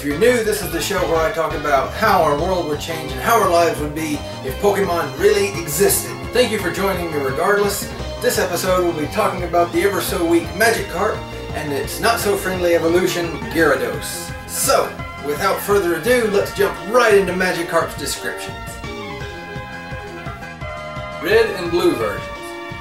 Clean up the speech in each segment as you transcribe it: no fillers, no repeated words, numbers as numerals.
If you're new, this is the show where I talk about how our world would change and how our lives would be if Pokemon really existed. Thank you for joining me regardless. This episode we'll be talking about the ever so weak Magikarp and its not so friendly evolution, Gyarados. So, without further ado, let's jump right into Magikarp's descriptions. Red and blue versions.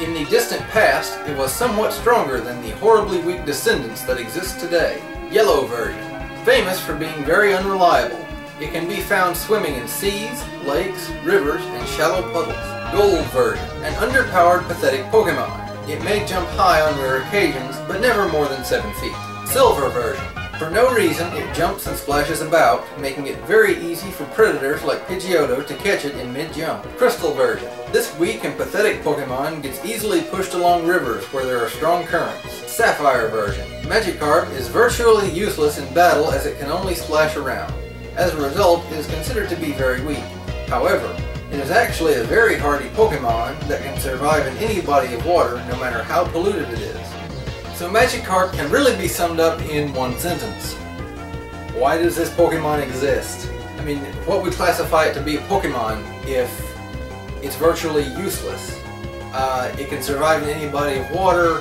In the distant past, it was somewhat stronger than the horribly weak descendants that exist today. Yellow version. Famous for being very unreliable. It can be found swimming in seas, lakes, rivers, and shallow puddles. Gold version. An underpowered, pathetic Pokemon. It may jump high on rare occasions, but never more than 7 feet. Silver version. For no reason, it jumps and splashes about, making it very easy for predators like Pidgeotto to catch it in mid-jump. Crystal version. This weak and pathetic Pokemon gets easily pushed along rivers where there are strong currents. Sapphire version. Magikarp is virtually useless in battle as it can only splash around. As a result, it is considered to be very weak. However, it is actually a very hardy Pokemon that can survive in any body of water, no matter how polluted it is. So Magikarp can really be summed up in one sentence. Why does this Pokemon exist? I mean, what would classify it to be a Pokemon if it's virtually useless? It can survive in any body of water,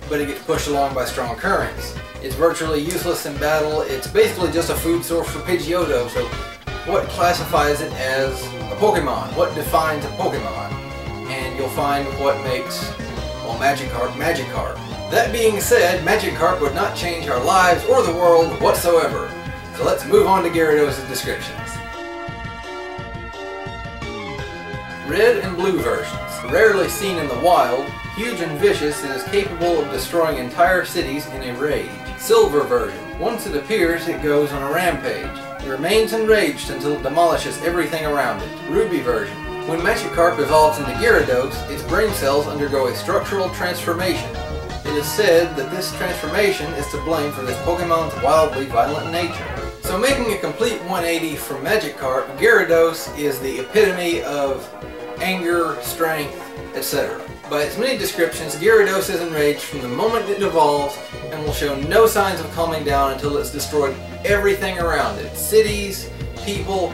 but it gets pushed along by strong currents. It's virtually useless in battle. It's basically just a food source for Pidgeotto, so what classifies it as a Pokemon? What defines a Pokemon? And you'll find what makes, well, Magikarp, Magikarp. That being said, Magikarp would not change our lives or the world whatsoever. So let's move on to Gyarados' descriptions. Red and blue versions. Rarely seen in the wild, huge and vicious, it is capable of destroying entire cities in a rage. Silver version. Once it appears, it goes on a rampage. It remains enraged until it demolishes everything around it. Ruby version. When Magikarp evolves into Gyarados, its brain cells undergo a structural transformation. It is said that this transformation is to blame for this Pokemon's wildly violent nature. So making a complete 180 from Magikarp, Gyarados is the epitome of anger, strength, etc. By its many descriptions, Gyarados is enraged from the moment it evolves and will show no signs of calming down until it's destroyed everything around it. Cities, people,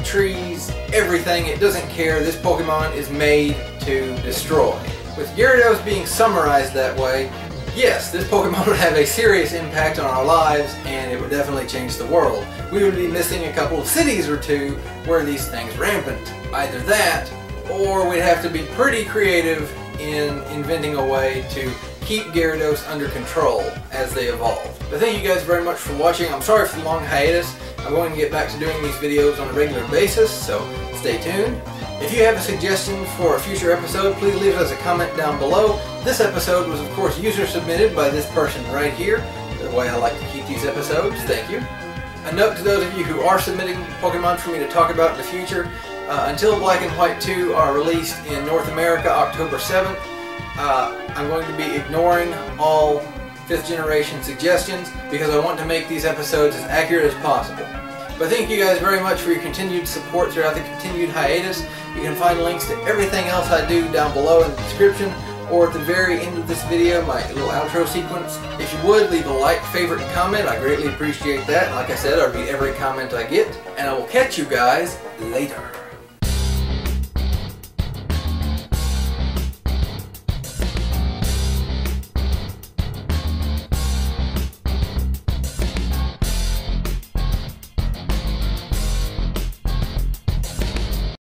trees, everything. It doesn't care. This Pokemon is made to destroy. With Gyarados being summarized that way, yes, this Pokemon would have a serious impact on our lives and it would definitely change the world. We would be missing a couple of cities or two where these things rampant. Either that, or we'd have to be pretty creative in inventing a way to keep Gyarados under control as they evolve. But thank you guys very much for watching. I'm sorry for the long hiatus. I'm going to get back to doing these videos on a regular basis, so stay tuned. If you have a suggestion for a future episode, please leave it as a comment down below. This episode was of course user submitted by this person right here. The way I like to keep these episodes. Thank you. A note to those of you who are submitting Pokemon for me to talk about in the future. Until Black and White 2 are released in North America October 7th, I'm going to be ignoring all 5th generation suggestions because I want to make these episodes as accurate as possible. But thank you guys very much for your continued support throughout the continued hiatus. You can find links to everything else I do down below in the description or at the very end of this video, my little outro sequence. If you would, leave a like, favorite, and comment. I greatly appreciate that. Like I said, I read every comment I get. And I will catch you guys later.